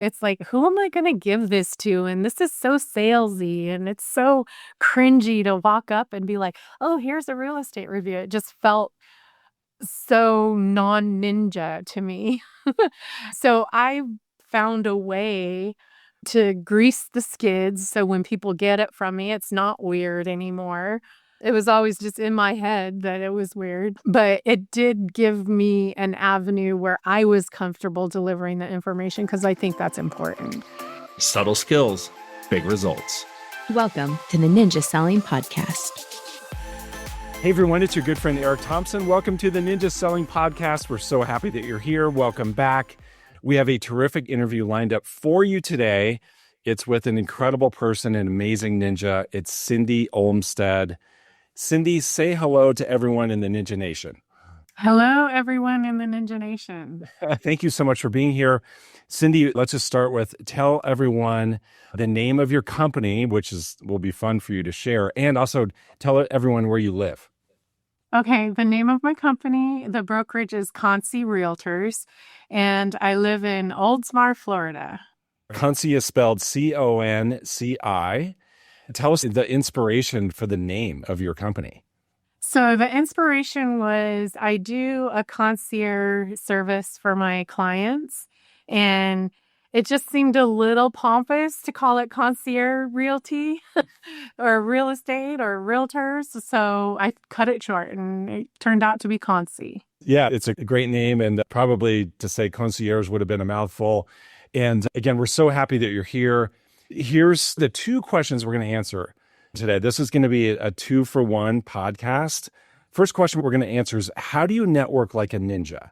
It's like, who am I going to give this to? And this is so salesy and it's so cringy to walk up and be like, oh, here's a real estate review. It just felt so non-ninja to me. So I found a way to grease the skids so when people get it from me, it's not weird anymore. It was always just in my head that it was weird, but it did give me an avenue where I was comfortable delivering the information because I think that's important. Subtle skills, big results. Welcome to the Ninja Selling Podcast. Hey everyone, it's your good friend Eric Thompson. Welcome to the Ninja Selling Podcast. We're so happy that you're here. Welcome back. We have a terrific interview lined up for you today. It's with an incredible person, an amazing ninja. It's Cyndi Olmstead. Cyndi, say hello to everyone in the Ninja Nation. Hello, everyone in the Ninja Nation. Thank you so much for being here. Cyndi, let's just start with tell everyone the name of your company, which will be fun for you to share, and also tell everyone where you live. Okay, the name of my company, the brokerage is Consi Realtors, and I live in Oldsmar, Florida. Consi is spelled C-O-N-C-I. Tell us the inspiration for the name of your company. So the inspiration was I do a concierge service for my clients, and it just seemed a little pompous to call it concierge realty or real estate or realtors. So I cut it short and it turned out to be Consi. Yeah, it's a great name, and probably to say concierge would have been a mouthful. And again, we're so happy that you're here. Here's the two questions we're going to answer today. This is going to be a 2-for-1 podcast. First question we're going to answer is, how do you network like a ninja?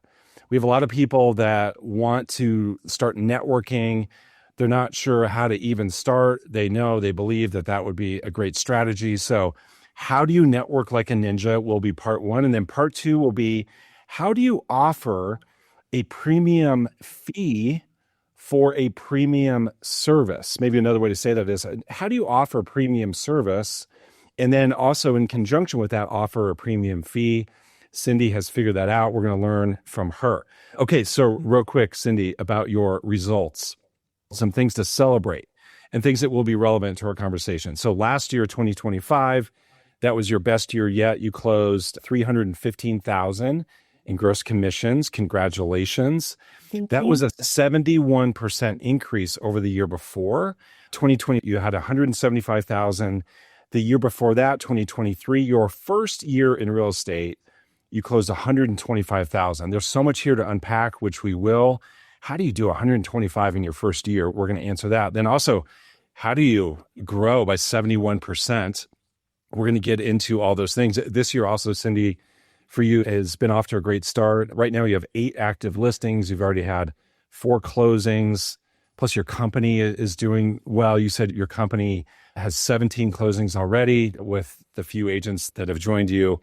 We have a lot of people that want to start networking. They're not sure how to even start. They believe that would be a great strategy. So how do you network like a ninja will be part one. And then part two will be, how do you offer a premium fee for a premium service? Maybe another way to say that is, how do you offer premium service? And then also in conjunction with that, offer a premium fee. Cyndi has figured that out. We're going to learn from her. Okay, so real quick, Cyndi, about your results, some things to celebrate and things that will be relevant to our conversation. So last year, 2025, that was your best year yet. You closed $315,000 in gross commissions. Congratulations. That was a 71% increase over the year before. 2020, you had $175,000. The year before that, 2023, your first year in real estate, you closed $125,000. There's so much here to unpack, which we will. How do you do 125 in your first year? We're going to answer that. Then also, how do you grow by 71%? We're going to get into all those things. This year also, Cyndi, for you has been off to a great start. Right now, you have 8 active listings. You've already had 4 closings. Plus, your company is doing well. You said your company has 17 closings already with the few agents that have joined you.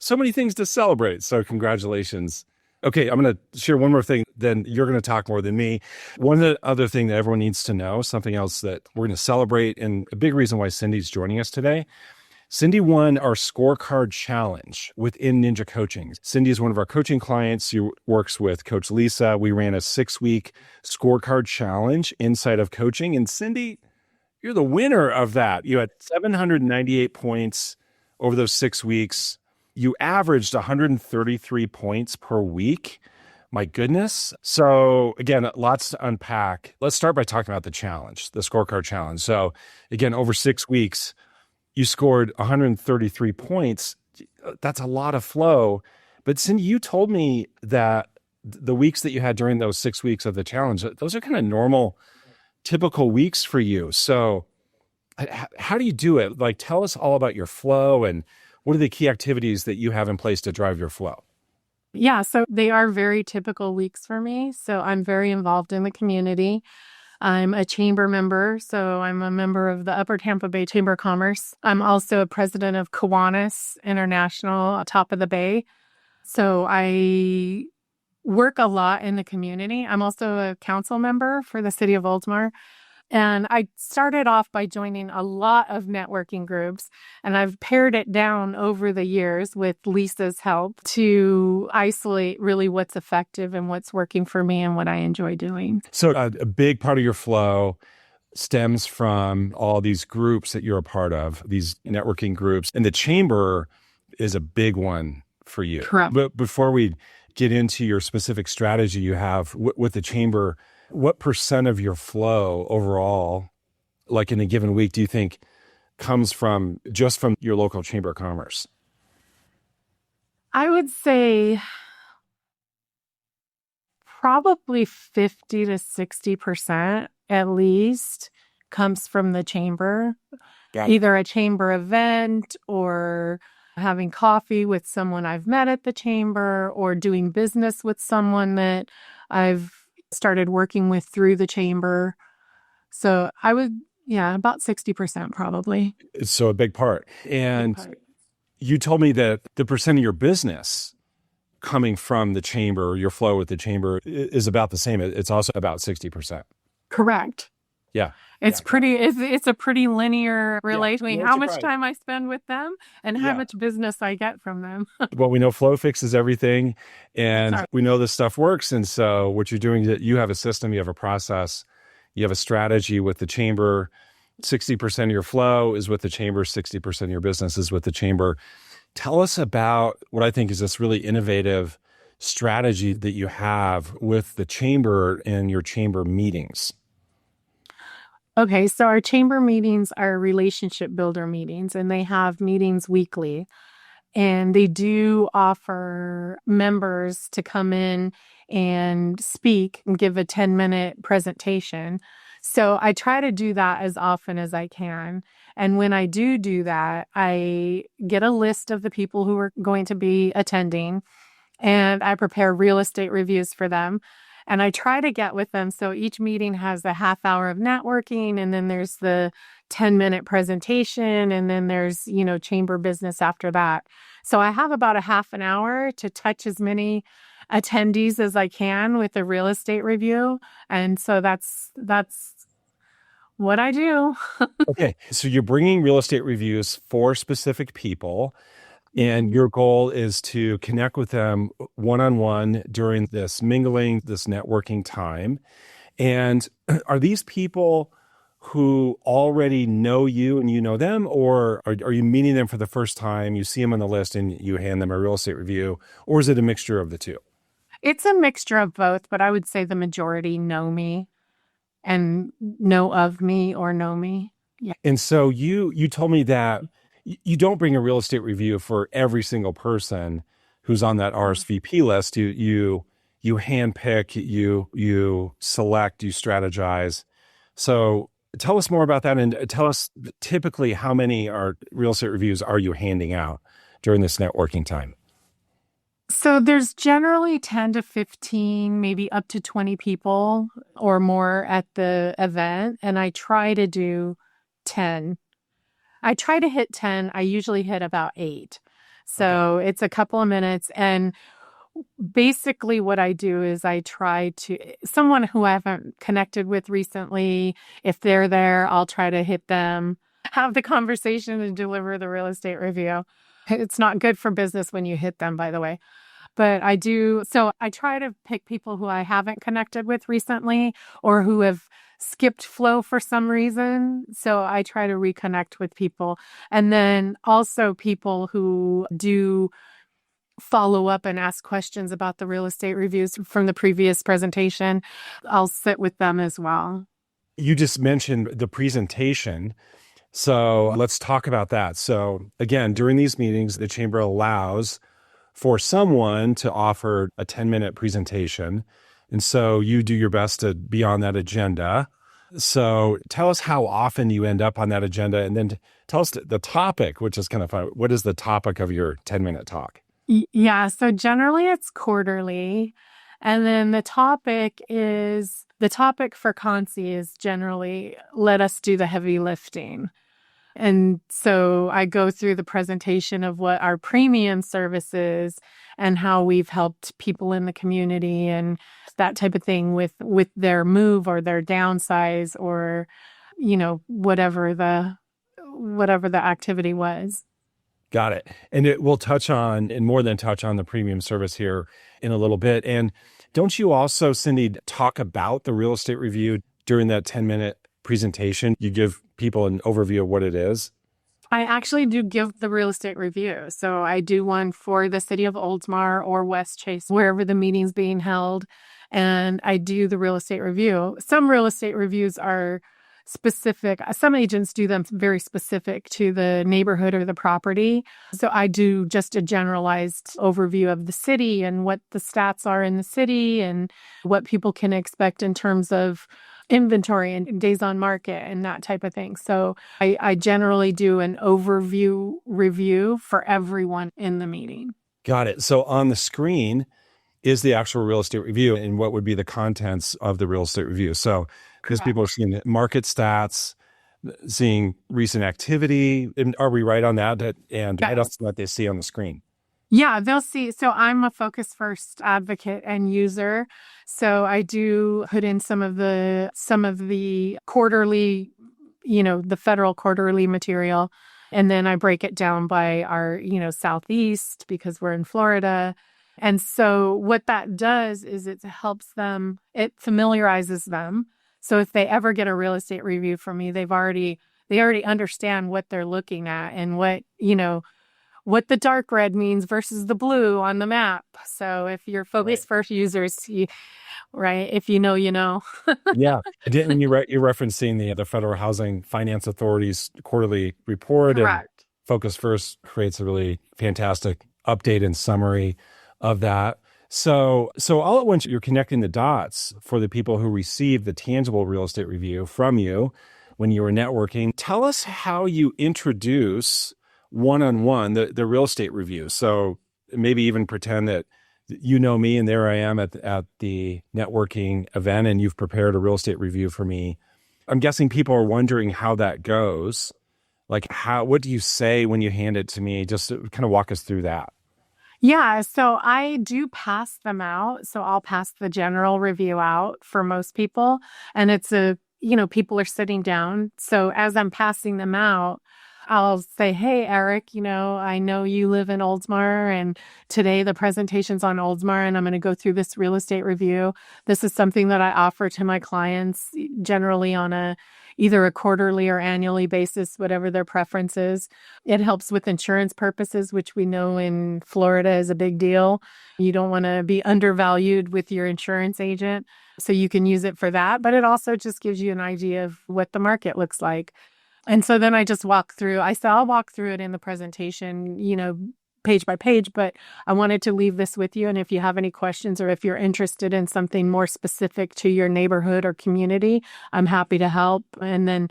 So many things to celebrate. So congratulations. Okay, I'm going to share one more thing, then you're going to talk more than me. One other thing that everyone needs to know, something else that we're going to celebrate, and a big reason why Cyndi's joining us today. Cyndi won our scorecard challenge within Ninja Coaching. Cyndi is one of our coaching clients. She works with Coach Lisa. We ran a 6-week scorecard challenge inside of coaching. And Cyndi, you're the winner of that. You had 798 points over those 6 weeks. You averaged 133 points per week. My goodness. So again, lots to unpack. Let's start by talking about the challenge, the scorecard challenge. So again, over 6 weeks, you scored 133 points. That's a lot of flow. But Cyndi, you told me that the weeks that you had during those 6 weeks of the challenge, those are kind of normal, typical weeks for you. So how do you do it? Like, tell us all about your flow and what are the key activities that you have in place to drive your flow? Yeah, so they are very typical weeks for me. So I'm very involved in the community. I'm a chamber member, so I'm a member of the Upper Tampa Bay Chamber of Commerce. I'm also a president of Kiwanis International, top of the Bay. So I work a lot in the community. I'm also a council member for the city of Oldsmar. And I started off by joining a lot of networking groups, and I've pared it down over the years with Lisa's help to isolate really what's effective and what's working for me and what I enjoy doing. So a big part of your flow stems from all these groups that you're a part of, these networking groups, and the chamber is a big one for you. Correct. But before we get into your specific strategy you have with the chamber, what percent of your flow overall, like in a given week, do you think comes from just from your local chamber of commerce? I would say probably 50 to 60% at least comes from the chamber, either a chamber event or having coffee with someone I've met at the chamber or doing business with someone that I've started working with through the chamber. So I would, about 60% probably. So a big part. And Big part. you told me that the percent of your business coming from the chamber, your flow with the chamber is about the same. It's also about 60%. Correct. Yeah. It's a pretty linear relation between how much time I spend with them and how much business I get from them. Well, we know flow fixes everything, and Sorry. we know this stuff works. And so what you're doing, you have a system, you have a process, you have a strategy with the chamber. 60% of your flow is with the chamber, 60% of your business is with the chamber. Tell us about what I think is this really innovative strategy that you have with the chamber and your chamber meetings. Okay, so our chamber meetings are relationship builder meetings, and they have meetings weekly. And they do offer members to come in and speak and give a 10-minute presentation. So I try to do that as often as I can. And when I do that, I get a list of the people who are going to be attending, and I prepare real estate reviews for them. And I try to get with them. So each meeting has a half hour of networking, and then there's the 10-minute presentation, and then there's, chamber business after that. So I have about a half an hour to touch as many attendees as I can with a real estate review. And so that's what I do. Okay. So you're bringing real estate reviews for specific people, and your goal is to connect with them one-on-one during this mingling, this networking time. And are these people who already know you and you know them, or are you meeting them for the first time? You see them on the list and you hand them a real estate review, or is it a mixture of the two? It's a mixture of both, but I would say the majority know me and know of me or know me. Yeah. And so you told me that you don't bring a real estate review for every single person who's on that RSVP list. You handpick, you select, you strategize. So tell us more about that, and tell us typically how many real estate reviews are you handing out during this networking time? So there's generally 10 to 15, maybe up to 20 people or more at the event, and I try to do 10. I try to hit 10. I usually hit about 8. So It's a couple of minutes. And basically what I do is I try to, someone who I haven't connected with recently, if they're there, I'll try to hit them, have the conversation and deliver the real estate review. It's not good for business when you hit them, by the way. But I do, so I try to pick people who I haven't connected with recently or who have skipped flow for some reason. So I try to reconnect with people. And then also people who do follow up and ask questions about the real estate reviews from the previous presentation. I'll sit with them as well. You just mentioned the presentation. So let's talk about that. So again, during these meetings, the chamber allows for someone to offer a 10-minute presentation. And so you do your best to be on that agenda. So tell us how often you end up on that agenda, and then tell us the topic, which is kind of fun. What is the topic of your 10-minute talk? Yeah, so generally it's quarterly. And then the topic for Consi is generally let us do the heavy lifting. And so I go through the presentation of what our premium service is and how we've helped people in the community and that type of thing with their move or their downsize or, whatever the activity was. Got it. And it will touch on, and more than touch on, the premium service here in a little bit. And don't you also, Cyndi, talk about the real estate review during that 10-minute presentation? You give people an overview of what it is? I actually do give the real estate review. So I do one for the city of Oldsmar or West Chase, wherever the meeting's being held. And I do the real estate review. Some real estate reviews are specific. Some agents do them very specific to the neighborhood or the property. So I do just a generalized overview of the city and what the stats are in the city and what people can expect in terms of inventory and days on market and that type of thing. So I generally do an overview review for everyone in the meeting. Got it. So on the screen is the actual real estate review and what would be the contents of the real estate review. So because people are seeing market stats, seeing recent activity, and are we right on that? And Yes. what else what they see on the screen? Yeah, they'll see. So I'm a Focus First advocate and user. So I do put in some of the quarterly, the federal quarterly material. And then I break it down by our, Southeast because we're in Florida. And so what that does is it familiarizes them. So if they ever get a real estate review from me, they already understand what they're looking at and what the dark red means versus the blue on the map. So if you're Focus First users, right? If you know, you know. Yeah. And you're referencing the Federal Housing Finance Authority's quarterly report. Correct. And Focus First creates a really fantastic update and summary of that. So all at once, you're connecting the dots for the people who receive the tangible real estate review from you when you were networking. Tell us how you introduce one-on-one the real estate review. So maybe even pretend that you know me and there I am at the networking event and you've prepared a real estate review for me. I'm guessing people are wondering how that goes. Like what do you say when you hand it to me? Just to kind of walk us through that. Yeah, so I do pass them out. So I'll pass the general review out for most people. And people are sitting down. So as I'm passing them out, I'll say, hey, Eric, I know you live in Oldsmar and today the presentation's on Oldsmar and I'm going to go through this real estate review. This is something that I offer to my clients generally on either a quarterly or annually basis, whatever their preference is. It helps with insurance purposes, which we know in Florida is a big deal. You don't want to be undervalued with your insurance agent. So you can use it for that. But it also just gives you an idea of what the market looks like. And so then I just walk through. I'll walk through it in the presentation, page by page, but I wanted to leave this with you. And if you have any questions or if you're interested in something more specific to your neighborhood or community, I'm happy to help. And then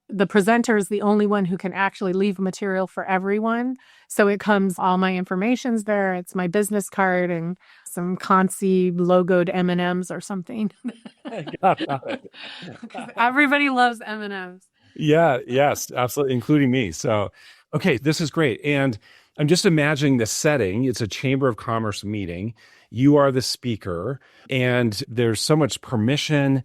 the presenter is the only one who can actually leave material for everyone. So all my information's there. It's my business card and some Consi logoed M&Ms or something. Got it. Everybody loves M&Ms. Yeah, yes, absolutely, including me. So, okay, this is great. And I'm just imagining the setting. It's a Chamber of Commerce meeting. You are the speaker, and there's so much permission,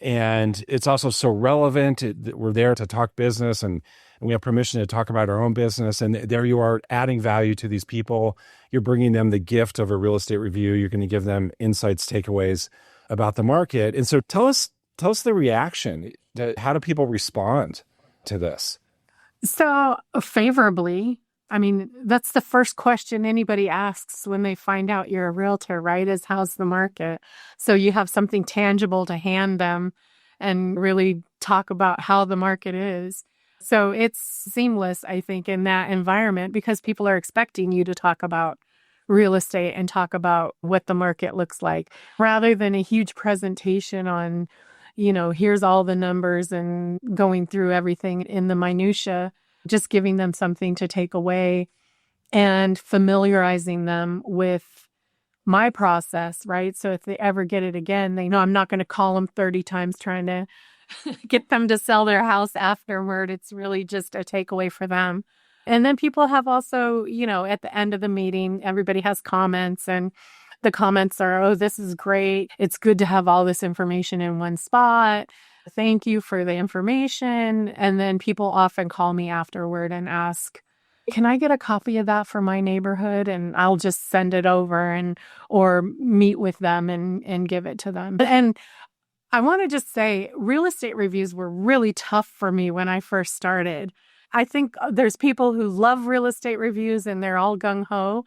and it's also so relevant. We're there to talk business, and we have permission to talk about our own business. And there you are adding value to these people. You're bringing them the gift of a real estate review. You're going to give them insights, takeaways about the market. And so tell us the reaction. How do people respond to this? So favorably. I mean, that's the first question anybody asks when they find out you're a realtor, right? Is how's the market? So you have something tangible to hand them and really talk about how the market is. So it's seamless, I think, in that environment because people are expecting you to talk about real estate and talk about what the market looks like rather than a huge presentation on, here's all the numbers and going through everything in the minutia. Just giving them something to take away and familiarizing them with my process, right? So if they ever get it again, they know I'm not going to call them 30 times trying to get them to sell their house afterward. It's really just a takeaway for them. And then people have also, at the end of the meeting, everybody has comments, and the comments are, oh, this is great. It's good to have all this information in one spot. Thank you for the information. And then people often call me afterward and ask, can I get a copy of that for my neighborhood? And I'll just send it over or meet with them and give it to them. And I want to just say real estate reviews were really tough for me when I first started. I think there's people who love real estate reviews and they're all gung ho.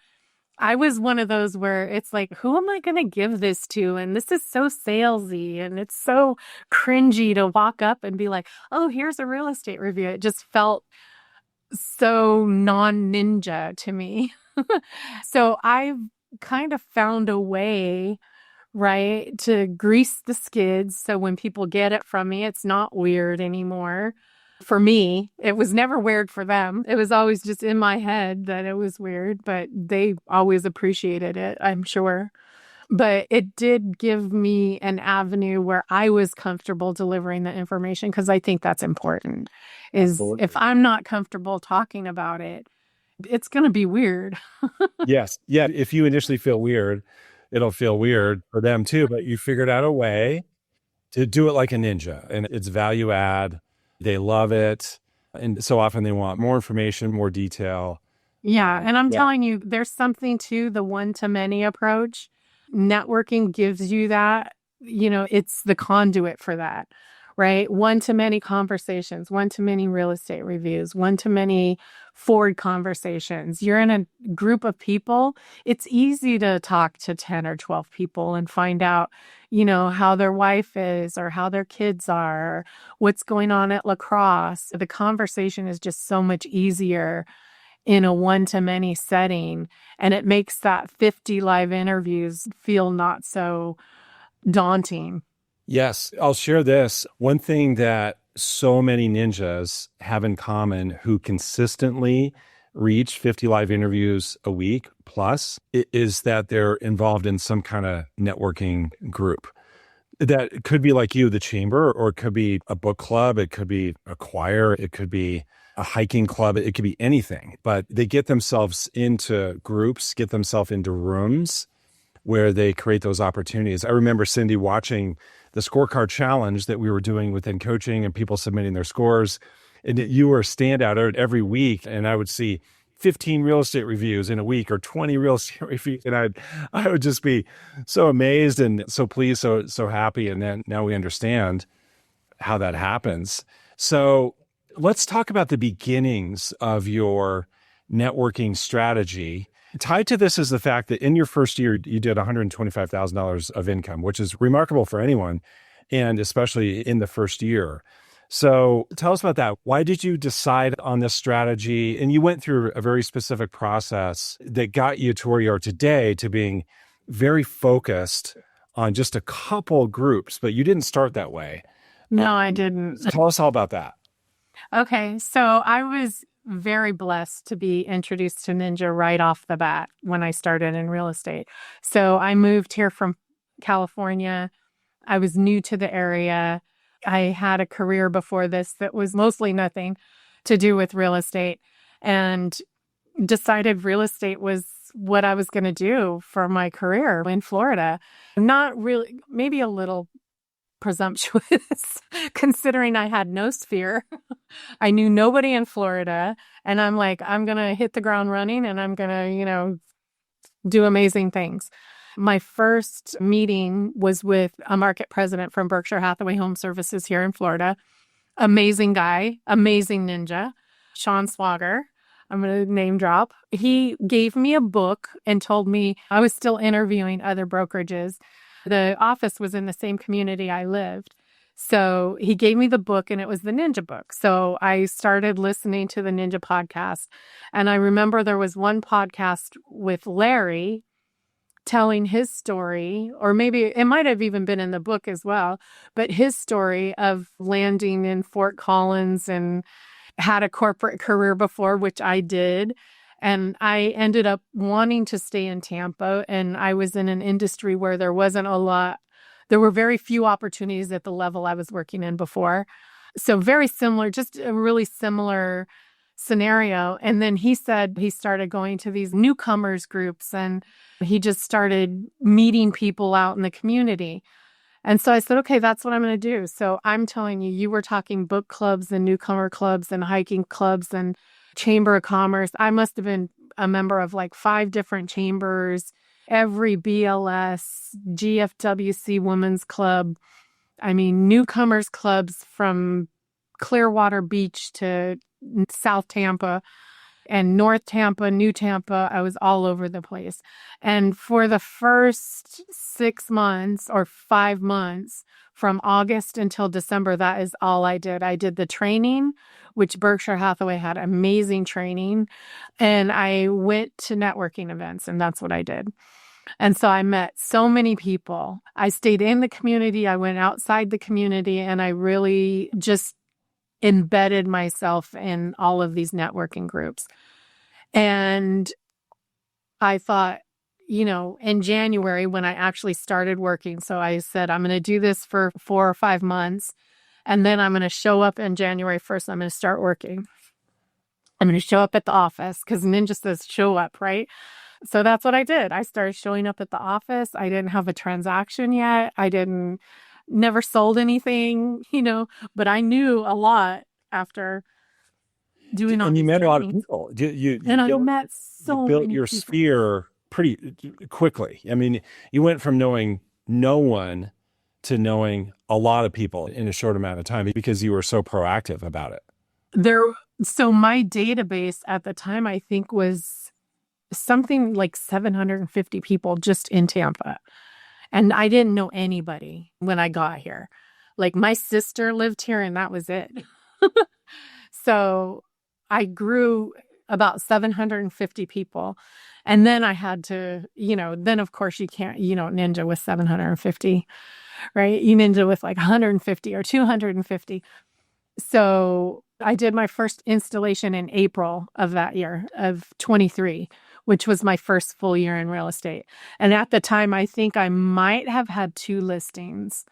I was one of those where it's like, who am I going to give this to? And this is so salesy and it's so cringy to walk up and be like, oh, here's a real estate review. It just felt so non-ninja to me. So I've kind of found a way, right, to grease the skids. So when people get it from me, it's not weird anymore. For me, it was never weird for them. It was always just in my head that it was weird, but they always appreciated it, I'm sure. But it did give me an avenue where I was comfortable delivering the information, because I think that's important. Is Absolutely. if I'm not comfortable talking about it, it's going to be weird. Yes. Yeah. If you initially feel weird, it'll feel weird for them too, but you figured out a way to do it like a ninja, and it's value add. They love it. And so often they want more information, more detail. Yeah. And I'm telling you, there's something to the one-to-many approach. Networking gives you that, it's the conduit for that, right? One-to-many conversations, one-to-many real estate reviews, one-to-many Ford conversations. You're in a group of people. It's easy to talk to 10 or 12 people and find out, how their wife is or how their kids are, or what's going on at lacrosse. The conversation is just so much easier in a one-to-many setting, and it makes that 50 live interviews feel not so daunting. Yes. I'll share this. One thing that so many ninjas have in common who consistently reach 50 live interviews a week plus is that they're involved in some kind of networking group. That could be like you, the chamber, or it could be a book club. It could be a choir. It could be a hiking club. It could be anything, but they get themselves into groups, get themselves into rooms where they create those opportunities. I remember, Cyndi, watching the scorecard challenge that we were doing within coaching and people submitting their scores. And you were a standout every week. And I would see 15 real estate reviews in a week or 20 real estate reviews. And I would just be so amazed and so pleased, so happy. And then now we understand how that happens. So let's talk about the beginnings of your networking strategy. Tied to this is the fact that in your first year, you did $125,000 of income, which is remarkable for anyone, and especially in the first year. So tell us about that. Why did you decide on this strategy? And you went through a very specific process that got you to where you are today, to being very focused on just a couple groups, but you didn't start that way. No, I didn't. Tell us all about that. Okay, so I was very blessed to be introduced to Ninja right off the bat when I started in real estate. So I moved here from California. I was new to the area. I had a career before this that was mostly nothing to do with real estate, and decided real estate was what I was going to do for my career in Florida. Not really, maybe a little presumptuous considering I had no sphere. I knew nobody in Florida, and I'm like, I'm going to hit the ground running and I'm going to, do amazing things. My first meeting was with a market president from Berkshire Hathaway Home Services here in Florida. Amazing guy, amazing ninja, Sean Swager. I'm going to name drop. He gave me a book and told me I was still interviewing other brokerages. The office was in the same community I lived. So he gave me the book, and it was the Ninja book. So I started listening to the Ninja podcast. And I remember there was one podcast with Larry telling his story, or maybe it might have even been in the book as well, but his story of landing in Fort Collins and had a corporate career before, which I did. And I ended up wanting to stay in Tampa. And I was in an industry where there were very few opportunities at the level I was working in before. So very similar, just a really similar scenario. And then he said he started going to these newcomers groups and he just started meeting people out in the community. And so I said, okay, that's what I'm going to do. So I'm telling you, you were talking book clubs and newcomer clubs and hiking clubs and chamber of commerce. I must have been a member of like 5 different chambers, every BLS, GFWC women's club. I mean, newcomers clubs from Clearwater Beach to South Tampa and North Tampa, New Tampa. I was all over the place. And for the first 6 months or 5 months, from August until December, that is all I did. I did the training, which Berkshire Hathaway had amazing training. And I went to networking events, and that's what I did. And so I met so many people. I stayed in the community. I went outside the community, and I really just embedded myself in all of these networking groups. And I thought, in January when I actually started working, so I said, I'm going to do this for 4 or 5 months. And then I'm going to show up in January 1st. I'm going to start working. I'm going to show up at the office because Ninja says show up, right? So that's what I did. I started showing up at the office. I didn't have a transaction yet. Never sold anything, but I knew a lot after doing all And you these met a lot of trainings. people. I met so you built many your people. sphere pretty quickly. I mean, you went from knowing no one to knowing a lot of people in a short amount of time because you were so proactive about it. So my database at the time, I think, was something like 750 people just in Tampa. And I didn't know anybody when I got here. Like my sister lived here and that was it. So I grew about 750 people. And then I had to, then of course you can't, ninja with 750, right? You ninja with like 150 or 250. So I did my first installation in April of that year of 23, which was my first full year in real estate. And at the time, I think I might have had 2 listings,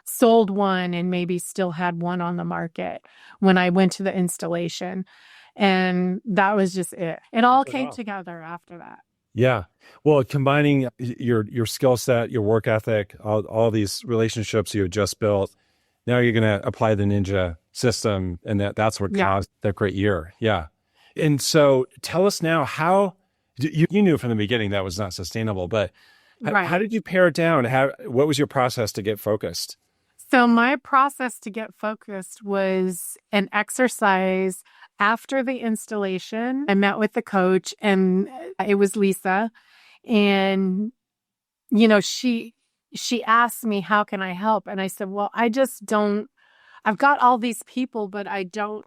sold one and maybe still had one on the market when I went to the installation. And that was just it. It all came together after that. Yeah. Well, combining your skill set, your work ethic, all these relationships you had just built, now you're going to apply the Ninja system, and that's what caused that great year. Yeah. And so tell us now how you knew from the beginning that was not sustainable, but how did you pare it down? What was your process to get focused? So my process to get focused was an exercise after the installation. I met with the coach, and it was Lisa, and she asked me, how can I help? And I said, well, I've got all these people, but I don't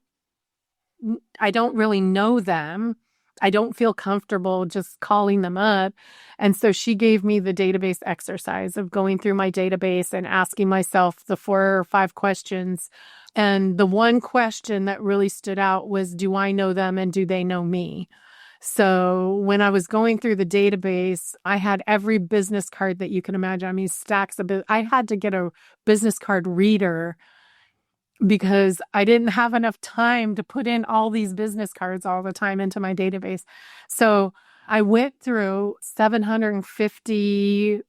really know them. I don't feel comfortable just calling them up. And so she gave me the database exercise of going through my database and asking myself the 4 or 5 questions. And the one question that really stood out was, do I know them and do they know me? So when I was going through the database, I had every business card that you can imagine. I mean, stacks of it. I had to get a business card reader because I didn't have enough time to put in all these business cards all the time into my database. So I went through 750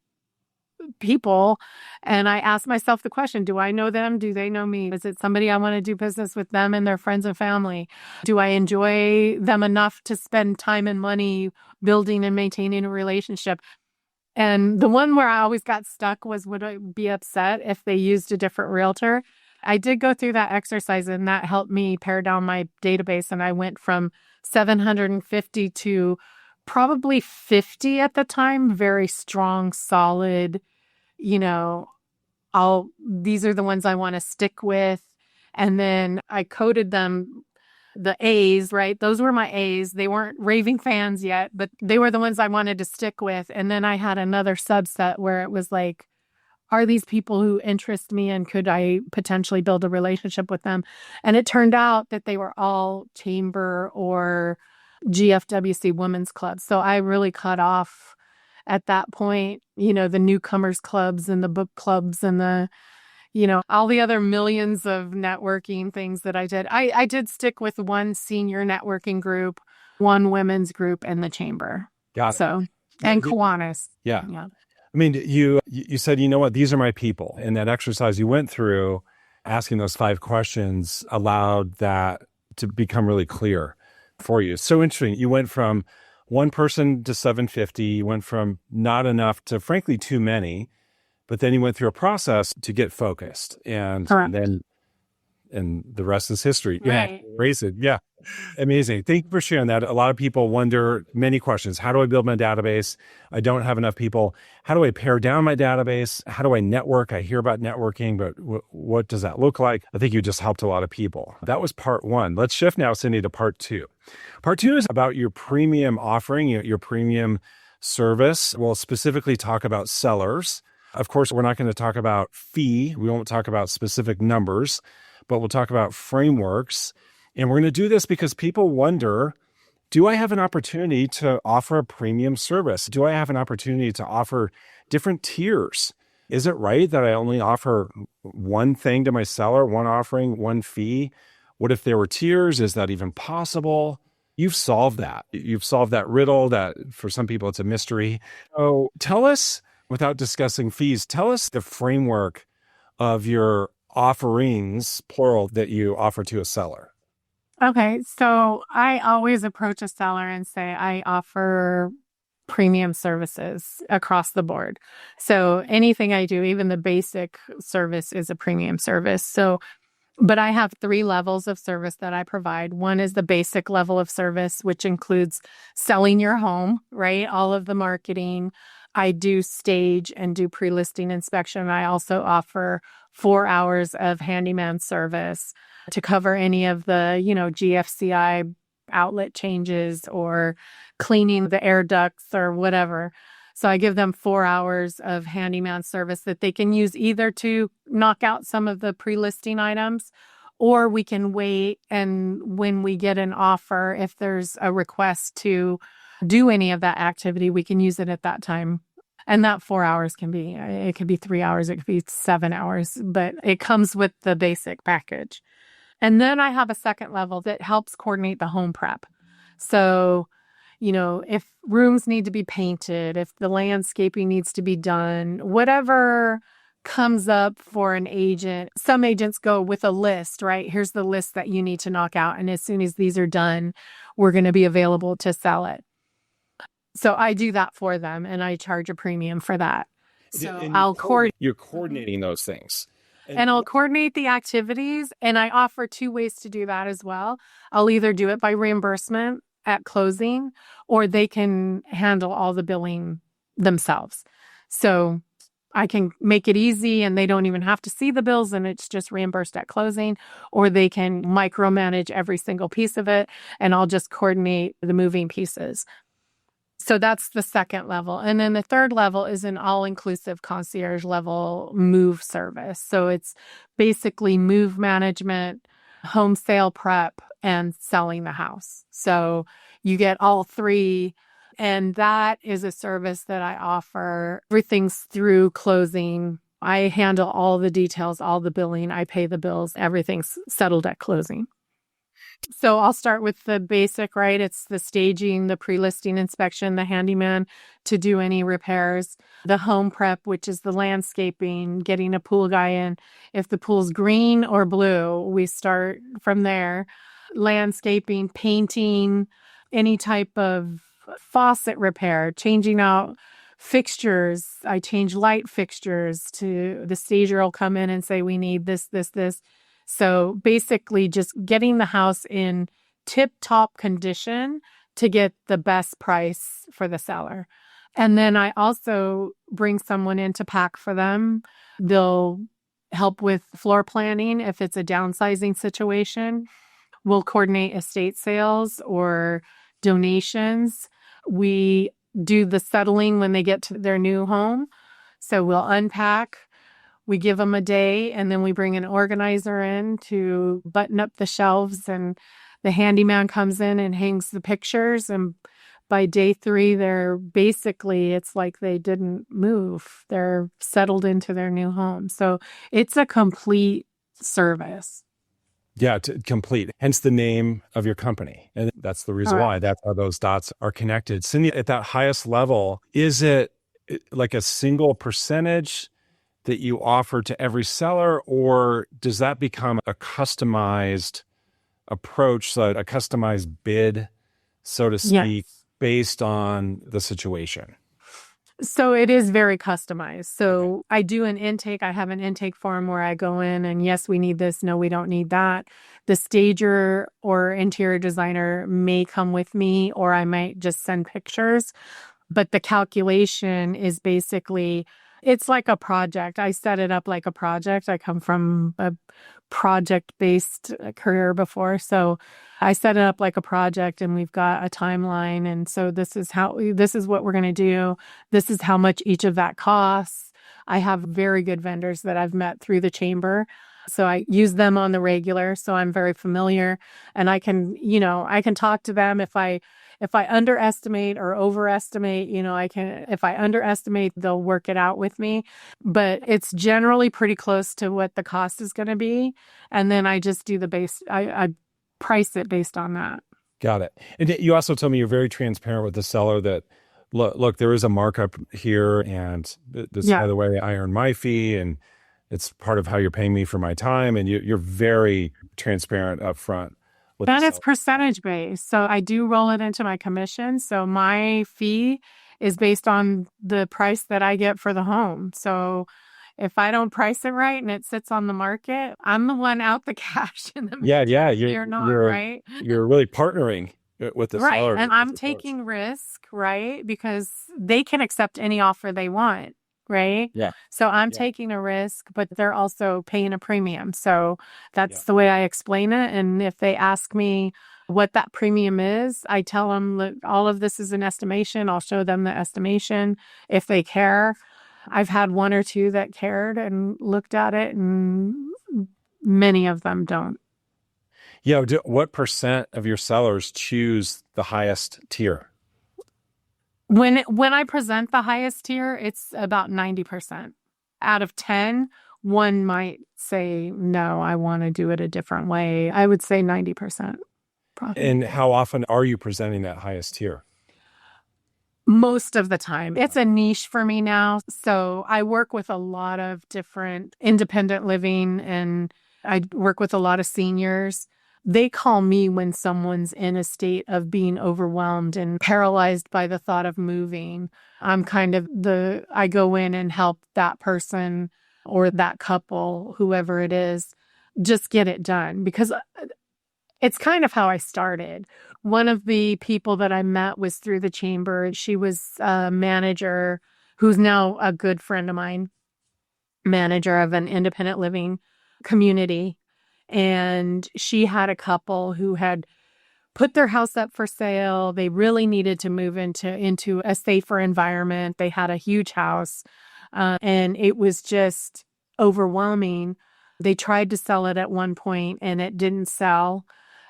people and I asked myself the question, do I know them? Do they know me? Is it somebody I want to do business with them and their friends and family? Do I enjoy them enough to spend time and money building and maintaining a relationship? And the one where I always got stuck was, would I be upset if they used a different realtor? I did go through that exercise and that helped me pare down my database. And I went from 750 to probably 50 at the time. Very strong, solid, these are the ones I want to stick with. And then I coded them, the A's, right? Those were my A's. They weren't raving fans yet, but they were the ones I wanted to stick with. And then I had another subset where it was like, are these people who interest me and could I potentially build a relationship with them? And it turned out that they were all chamber or GFWC Women's Club. So I really cut off at that point, the newcomers clubs and the book clubs and all the other millions of networking things that I did. I did stick with one senior networking group, one women's group, and the chamber. Got it. So, and Kiwanis. Yeah. Yeah. I mean, you said, you know what, these are my people. And that exercise you went through, asking those 5 questions, allowed that to become really clear for you. So interesting. You went from one person to 750. You went from not enough to, frankly, too many. But then you went through a process to get focused. And then the rest is history. Right. Yeah. Raise it. Yeah. Amazing. Thank you for sharing that. A lot of people wonder many questions. How do I build my database? I don't have enough people. How do I pare down my database? How do I network? I hear about networking, but what does that look like? I think you just helped a lot of people. That was part 1. Let's shift now, Cyndi, to part 2. Part 2 is about your premium offering, your premium service. We'll specifically talk about sellers. Of course, we're not going to talk about fee. We won't talk about specific numbers, but we'll talk about frameworks. And we're going to do this because people wonder, do I have an opportunity to offer a premium service? Do I have an opportunity to offer different tiers? Is it right that I only offer one thing to my seller, one offering, one fee? What if there were tiers? Is that even possible? You've solved that. You've solved that riddle that for some people it's a mystery. So tell us, without discussing fees, tell us the framework of your offerings, plural, that you offer to a seller. Okay. So I always approach a seller and say, I offer premium services across the board. So anything I do, even the basic service, is a premium service. So, but I have 3 levels of service that I provide. One is the basic level of service, which includes selling your home, right? All of the marketing. I do stage and do pre-listing inspection. I also offer 4 hours of handyman service to cover any of the, GFCI outlet changes or cleaning the air ducts or whatever. So I give them 4 hours of handyman service that they can use either to knock out some of the pre-listing items, or we can wait. And when we get an offer, if there's a request to do any of that activity, we can use it at that time. And that 4 hours it could be 3 hours, it could be 7 hours, but it comes with the basic package. And then I have a second level that helps coordinate the home prep. So, if rooms need to be painted, if the landscaping needs to be done, whatever comes up for an agent. Some agents go with a list, right? Here's the list that you need to knock out. And as soon as these are done, we're going to be available to sell it. So I do that for them and I charge a premium for that. So you're coordinating those things. And I'll coordinate the activities, and I offer 2 ways to do that as well. I'll either do it by reimbursement at closing, or they can handle all the billing themselves. So I can make it easy and they don't even have to see the bills and it's just reimbursed at closing, or they can micromanage every single piece of it and I'll just coordinate the moving pieces. So that's the second level. And then the third level is an all-inclusive concierge level move service. So it's basically move management, home sale prep, and selling the house. So you get all 3. And that is a service that I offer. Everything's through closing. I handle all the details, all the billing. I pay the bills. Everything's settled at closing. So I'll start with the basic, right? It's the staging, the pre-listing inspection, the handyman to do any repairs, the home prep, which is the landscaping, getting a pool guy in. If the pool's green or blue, we start from there. Landscaping, painting, any type of faucet repair, changing out fixtures. I change light fixtures. To the stager will come in and say, we need this, this, this. So basically just getting the house in tip-top condition to get the best price for the seller. And then I also bring someone in to pack for them. They'll help with floor planning if it's a downsizing situation. We'll coordinate estate sales or donations. We do the settling when they get to their new home. So we'll unpack. We give them a day and then we bring an organizer in to button up the shelves and The handyman comes in and hangs the pictures, and by day 3, it's like they didn't move. They're settled into their new home. So it's a complete service. Yeah, complete. Hence the name of your company. And that's the reason why. That's how those dots are connected. Cyndi, at that highest level, is it like a single percentage that you offer to every seller, or does that become a customized approach, so a customized bid, so to speak, based on the situation? So it is very customized. So I do an intake. I have an intake form where I go in and yes, we need this. No, we don't need that. The stager or interior designer may come with me, or I might just send pictures. But the calculation is basically, it's like a project. I set it up like a project. I come from a project-based career before. So I set it up like a project, and we've got a timeline. And so this is what we're going to do. This is how much each of that costs. I have very good vendors that I've met through the chamber. So I use them on the regular. So I'm very familiar, and I can talk to them if I underestimate or overestimate, if I underestimate, they'll work it out with me. But it's generally pretty close to what the cost is going to be. And then I just do I price it based on that. Got it. And you also told me you're very transparent with the seller that, look, there is a markup here, and this, by the way, I earn my fee, and it's part of how you're paying me for my time. And you're very transparent up front. And it's percentage based. So I do roll it into my commission. So my fee is based on the price that I get for the home. So if I don't price it right and it sits on the market, I'm the one out the cash in the Yeah. You're not, right? You're really partnering with the seller. Right. And I'm taking risk, right? Because they can accept any offer they want. Right? Yeah. So I'm taking a risk, but they're also paying a premium. So that's the way I explain it. And if they ask me what that premium is, I tell them, look, all of this is an estimation. I'll show them the estimation if they care. I've had one or two that cared and looked at it, and many of them don't. Yeah. What percent of your sellers choose the highest tier? When I present the highest tier, it's about 90%. Out of 10, one might say, no, I want to do it a different way. I would say 90% profit. And how often are you presenting that highest tier? Most of the time. It's a niche for me now. So I work with a lot of different independent living, and I work with a lot of seniors. They call me when someone's in a state of being overwhelmed and paralyzed by the thought of moving. I'm kind of I go in and help that person or that couple, whoever it is, just get it done, because it's kind of how I started. One of the people that I met was through the chamber. She was a manager who's now a good friend of mine, manager of an independent living community. And she had a couple who had put their house up for sale. They really needed to move into a safer environment. They had a huge house, and it was just overwhelming. They tried to sell it at one point, and it didn't sell.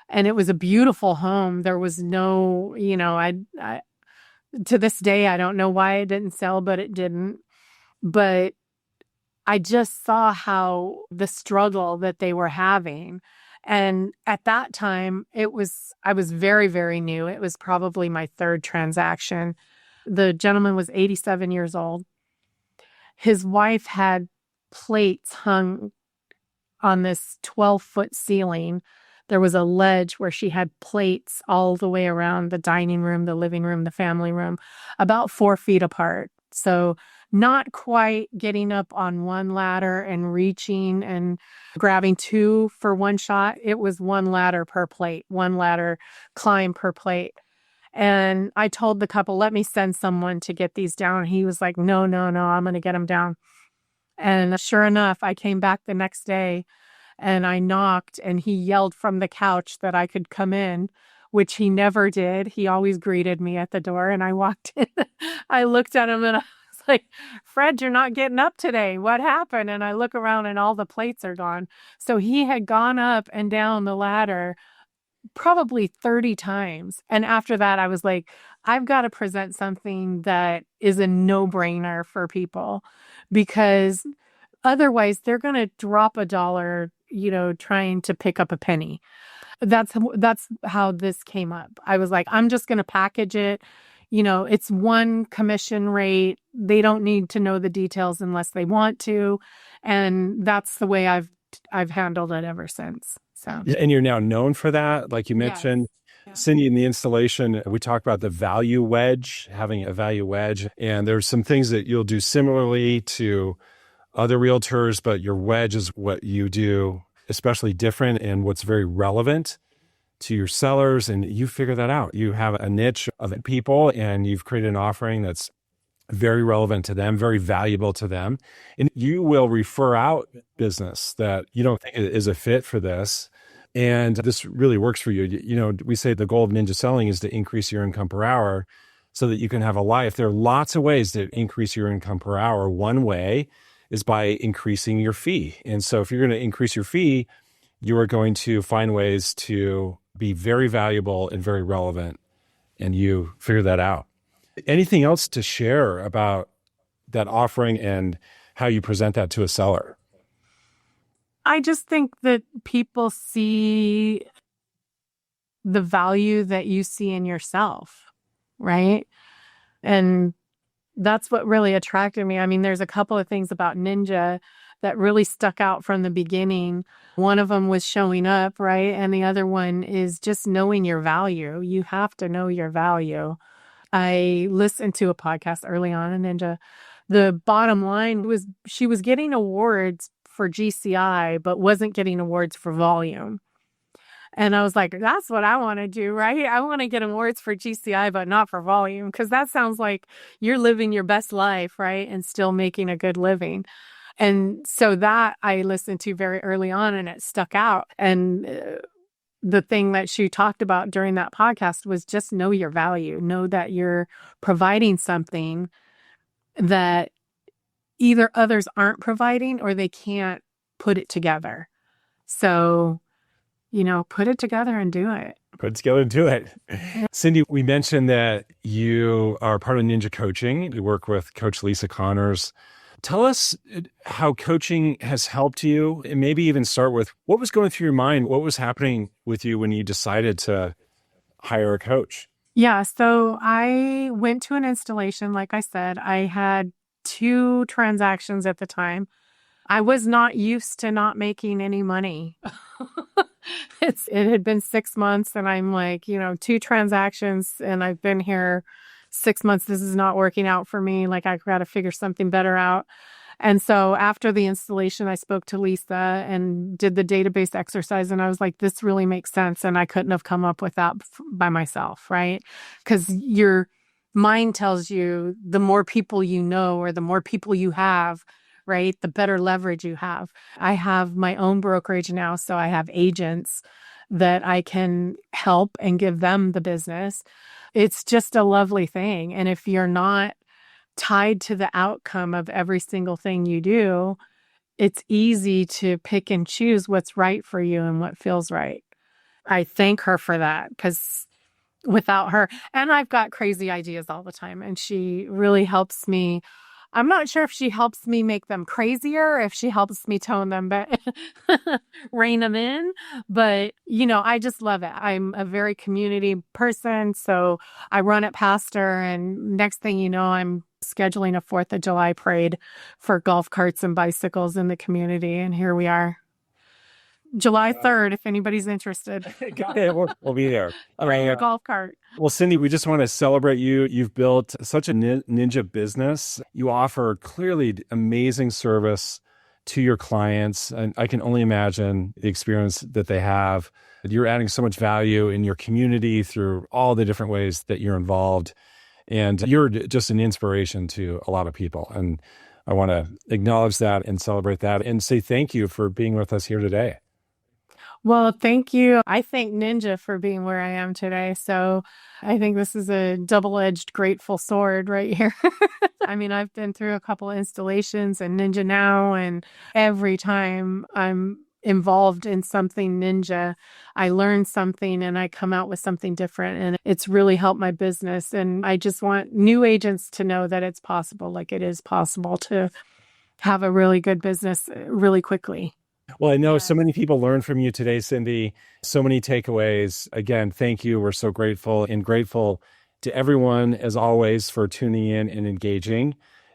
And it was a beautiful home. There was no, I to this day, I don't know why it didn't sell, but it didn't. But I just saw how the struggle that they were having. And at that time, I was very, very new. It was probably my third transaction. The gentleman was 87 years old. His wife had plates hung on this 12-foot ceiling. There was a ledge where she had plates all the way around the dining room, the living room, the family room, about 4 feet apart. So not quite getting up on one ladder and reaching and grabbing two for one shot. It was one ladder per plate, one ladder climb per plate. And I told the couple, let me send someone to get these down. He was like, no, I'm going to get them down. And sure enough, I came back the next day and I knocked, and he yelled from the couch that I could come in, which he never did. He always greeted me at the door, and I walked in. I looked at him and I was like, Fred, you're not getting up today. What happened? And I look around and all the plates are gone. So he had gone up and down the ladder probably 30 times. And after that, I was like, I've got to present something that is a no-brainer for people, because otherwise they're going to drop a dollar, trying to pick up a penny. That's how this came up. I was like, I'm just going to package it. It's one commission rate. They don't need to know the details unless they want to. And that's the way I've handled it ever since. So, And you're now known for that. Like you yes. mentioned, Yeah. Cyndi, in the installation, we talked about the value wedge, having a value wedge. And there's some things that you'll do similarly to other realtors, but your wedge is what you do especially different and what's very relevant to your sellers. And you figure that out. You have a niche of people and you've created an offering that's very relevant to them, very valuable to them. And you will refer out business that you don't think is a fit for this. And this really works for you. We say the goal of ninja selling is to increase your income per hour so that you can have a life. There are lots of ways to increase your income per hour. One way is by increasing your fee. And so if you're going to increase your fee, you are going to find ways to be very valuable and very relevant. And you figure that out. Anything else to share about that offering and how you present that to a seller? I just think that people see the value that you see in yourself, right? And that's what really attracted me. I mean, there's a couple of things about Ninja that really stuck out from the beginning. One of them was showing up, right? And the other one is just knowing your value. You have to know your value. I listened to a podcast early on in Ninja. The bottom line was she was getting awards for GCI, but wasn't getting awards for volume. And I was like, that's what I want to do, right? I want to get awards for GCI, but not for volume, because that sounds like you're living your best life, right? And still making a good living. And so that I listened to very early on and it stuck out. And the thing that she talked about during that podcast was just know your value, know that you're providing something that either others aren't providing or they can't put it together. So, put it together and do it. Put it together and do it. Cyndi, we mentioned that you are part of Ninja Coaching. You work with Coach Lisa Connors. Tell us how coaching has helped you, and maybe even start with what was going through your mind, what was happening with you when you decided to hire a coach? Yeah, so I went to an installation. Like I said, I had 2 transactions at the time. I was not used to not making any money. It had been 6 months and I'm like, 2 transactions and I've been here 6 months. This is not working out for me. Like I got to figure something better out. And so after the installation, I spoke to Lisa and did the database exercise. And I was like, this really makes sense. And I couldn't have come up with that by myself, right? Because your mind tells you the more people you know or the more people you have, right, the better leverage you have. I have my own brokerage now, so I have agents that I can help and give them the business. It's just a lovely thing. And if you're not tied to the outcome of every single thing you do, it's easy to pick and choose what's right for you and what feels right. I thank her for that, because without her, and I've got crazy ideas all the time, and she really helps me. I'm not sure if she helps me make them crazier, if she helps me tone them back, rein them in. But, I just love it. I'm a very community person. So I run it past her. And next thing you know, I'm scheduling a 4th of July parade for golf carts and bicycles in the community. And here we are. July 3rd, if anybody's interested. Got it. We'll be there. All right. Golf cart. Well, Cyndi, we just want to celebrate you. You've built such a ninja business. You offer clearly amazing service to your clients. And I can only imagine the experience that they have. You're adding so much value in your community through all the different ways that you're involved. And you're just an inspiration to a lot of people. And I want to acknowledge that and celebrate that and say thank you for being with us here today. Well, thank you. I thank Ninja for being where I am today. So I think this is a double-edged grateful sword right here. I mean, I've been through a couple installations and Ninja now, and every time I'm involved in something ninja, I learn something and I come out with something different. And it's really helped my business. And I just want new agents to know that it's possible, like it is possible to have a really good business really quickly. Well, I know so many people learned from you today, Cyndi. So many takeaways. Again, thank you. We're so grateful to everyone, as always, for tuning in and engaging.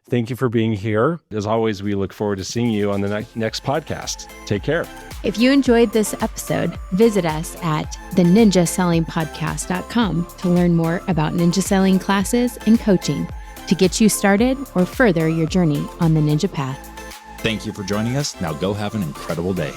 Thank you for being here. As always, we look forward to seeing you on the next podcast. Take care. If you enjoyed this episode, visit us at theninjasellingpodcast.com to learn more about ninja selling classes and coaching to get you started or further your journey on the ninja path. Thank you for joining us. Now go have an incredible day.